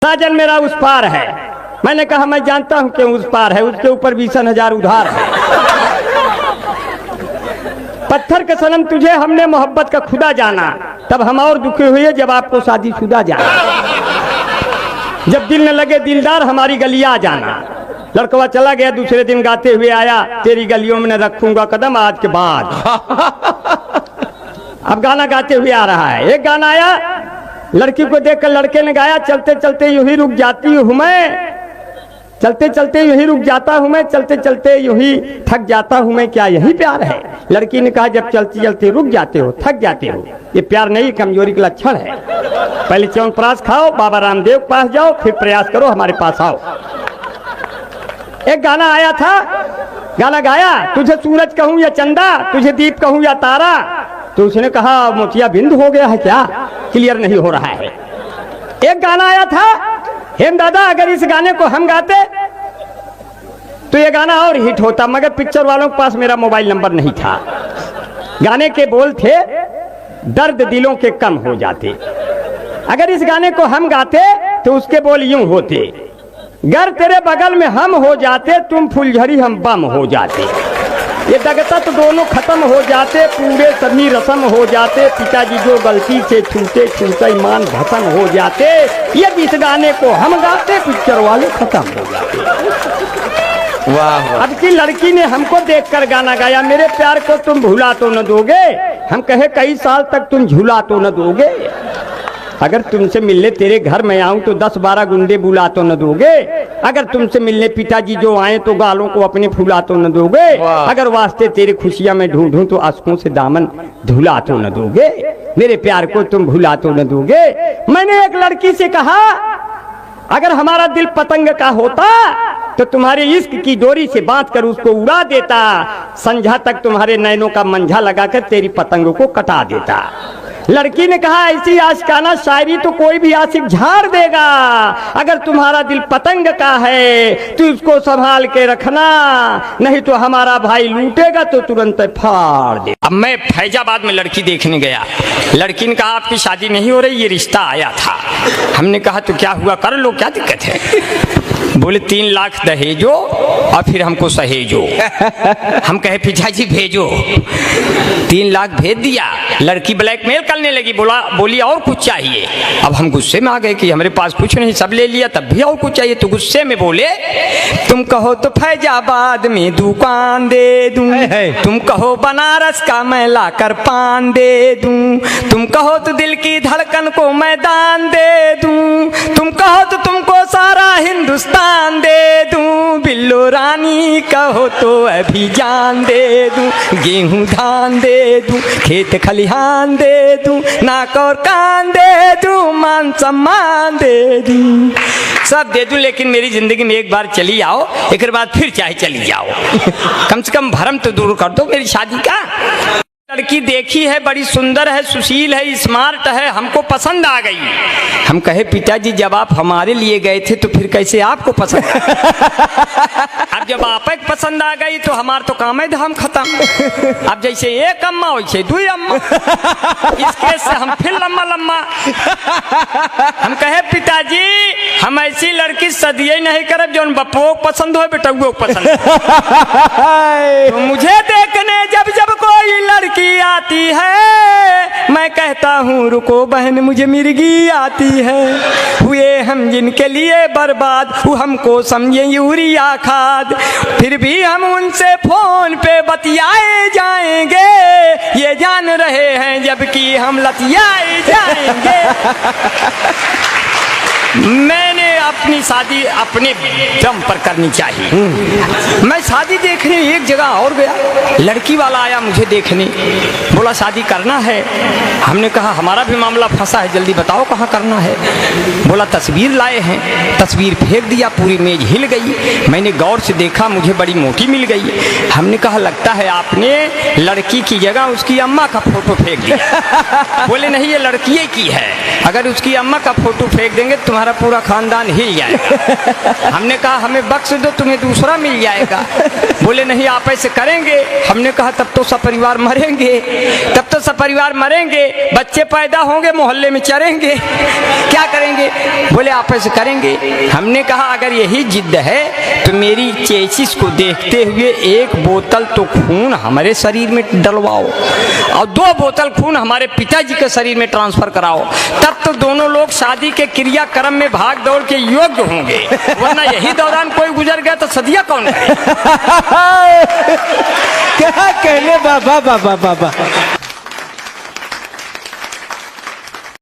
साजन मेरा उस पार है। मैंने कहा मैं जानता हूं कि उस पार है, उसके ऊपर 20,000 उधार है। पत्थर के सनम तुझे हमने मोहब्बत का खुदा जाना, तब हम और दुखी हुए जब आपको शादीशुदा जाना। जब दिल न लगे दिलदार हमारी गलियां जाना। लड़कवा चला गया, दूसरे दिन गाते हुए आया, तेरी गलियों में न रखूंगा कदम आज के बाद। अब गाना गाते हुए आ रहा है। एक गाना आया, लड़की को देखकर लड़के ने गाया, चलते चलते यूं ही रुक जाती हूं मैं, चलते चलते यूं ही रुक जाता हूं मैं, चलते चलते यूं ही थक जाता हूं मैं, क्या यही प्यार है? लड़की ने कहा जब चलते चलते रुक जाते हो, थक जाते हो, ये प्यार नहीं कमजोरी का लक्षण है। पहले च्यवनप्राश खाओ, बाबा रामदेव के पास जाओ, फिर प्रयास करो हमारे पास आओ। एक गाना आया था, गाना गाया, तुझे सूरज कहूं या चंदा, तुझे दीप कहूं या तारा, तो उसने कहा मोतिया बिंद हो गया है क्या, क्लियर नहीं हो रहा है। एक गाना आया था, हेम दादा अगर इस गाने को हम गाते तो ये गाना और हिट होता, मगर पिक्चर वालों के पास मेरा मोबाइल नंबर नहीं था। गाने के बोल थे, दर्द दिलों के कम हो जाते। अगर इस गाने को हम गाते तो उसके बोल यूं होते, गर तेरे बगल में हम हो जाते, तुम फुलझड़ी हम बम हो जाते। ये दगता तो दोनों खत्म हो जाते, पूरे सभी रस्म हो जाते, पिताजी जो गलती से छूटे छूटे ईमान भस्म हो जाते। ये इस गाने को हम गाते, पिक्चर वाले खत्म हो जाते। वाह। अब की लड़की ने हमको देखकर गाना गाया, मेरे प्यार को तुम भुला तो न दोगे, हम कहे कई साल तक तुम झूला तो न दोगे, अगर तुमसे मिलने तेरे घर में आऊं तो 10-12 गुंडे बुला तो न दोगे, अगर तुमसे मिलने पिताजी जो आए तो गालों को अपने फुला तो न दोगे, अगर वास्ते तेरे खुशियां में ढूंढूं तो आंसुओं से दामन धुला तो न दोगे, मेरे प्यार को तुम भुला तो न दोगे। मैंने एक लड़की से कहा अगर हमारा दिल पतंग का होता तो तुम्हारे इश्क की डोरी से बांध कर उसको उड़ा देता, संझा तक तुम्हारे नैनों का मंझा लगाकर तेरी पतंगों को कटा देता। लड़की ने कहा ऐसी आशिकाना शायरी तो कोई भी आशिक झाड़ देगा, अगर तुम्हारा दिल पतंग का है तो उसको संभाल के रखना, नहीं तो हमारा भाई लूटेगा तो तुरंत फाड़ दे। अब मैं फैजाबाद में लड़की देखने गया, लड़की ने कहा आपकी शादी नहीं हो रही, ये रिश्ता आया था। हमने कहा तो क्या हुआ, कर लो, क्या दिक्कत है? बोले 3 लाख दहेजो और फिर हमको सहेजो। हम कहे पिताजी भेजो, 3 लाख भेज दिया। लड़की ब्लैकमेल करने लगी, बोली और कुछ चाहिए। अब हम गुस्से में आ गए कि हमारे पास कुछ नहीं, सब ले लिया, तब भी और कुछ चाहिए। तो गुस्से में बोले तुम कहो तो फैजाबाद में दुकान दे दूं, तुम कहो बनारस का मैं लाकर पान दे दूं, तुम कहो तो दिल की धड़कन को मैदान दे दूं, तुम कहो तो तुमको सारा हिंदुस्तान दे दूं, बिल्लो रानी कहो तो अभी जान दे दूं, गेहूं धान दे दूं, खेत खलिहान दे दूं, नाक और कान दे दूं, मान सम्मान दे दूं, सब दे दूं, लेकिन मेरी जिंदगी में एक बार चली आओ, एक बाद फिर चाहे चली जाओ, कम से कम भरम तो दूर कर दो मेरी शादी का। लड़की देखी है, बड़ी सुंदर है, सुशील है, स्मार्ट है, हमको पसंद आ गई। हम कहे पिताजी जब आप हमारे लिए गए थे तो फिर कैसे आपको पसंद? अब जब आप पसंद आ गई तो हमार तो काम है धाम खत्म। अब जैसे एक अम्मा वैसे 2 अम्मा, इसके से हम फिर लम्मा लम्मा। हम कहे पिताजी हम ऐसी लड़की सदिये नहीं करब जो बप्पो पसंद हो बेटुओ पसंद। तो मुझे देखने जब जब कोई लड़की आती है, मैं कहता हूँ रुको बहन मुझे मिर्गी आती है, हुए हम जिनके लिए बर्बाद, वो हमको समझे यूरिया खाद, फिर भी हम उनसे फोन पे बतियाए जाएंगे, ये जान रहे हैं जबकि हम लतियाए जाएंगे। मैंने अपनी शादी अपने दम पर करनी चाहिए। मैं शादी देखने एक जगह और गया, लड़की वाला आया मुझे देखने, बोला शादी करना है। हमने कहा हमारा भी मामला फंसा है, जल्दी बताओ कहाँ करना है। बोला तस्वीर लाए हैं, तस्वीर फेंक दिया, पूरी मेज हिल गई। मैंने गौर से देखा, मुझे बड़ी मोटी मिल गई। हमने कहा लगता है आपने लड़की की जगह उसकी अम्मा का फोटो फेंक दिया। बोले नहीं ये लड़की की है, अगर उसकी अम्मा का फोटो फेंक देंगे तुम्हारा पूरा खानदान हिल जाएगा। हमने कहा हमें बख्श दो, तुम्हें दूसरा मिल जाएगा। बोले नहीं आप ऐसे करेंगे। हमने कहा तब तो सपरिवार मरेंगे, तब तो सपरिवार मरेंगे, बच्चे पैदा होंगे, मोहल्ले में चरेंगे, क्या करेंगे? बोले आप ऐसे करेंगे। हमने कहा अगर यही जिद है तो मेरी चेसिस को देखते हुए 1 बोतल तो खून हमारे शरीर में डलवाओ और 2 बोतल खून हमारे पिताजी के शरीर में ट्रांसफर कराओ, तब तो दोनों लोग शादी के क्रियाक्रम में भाग दौड़ के योग्य होंगे। वरना यही दौरान कोई गुजर गया तो सदिया कौन करे? क्या कहने बाबा बाबा बाबा।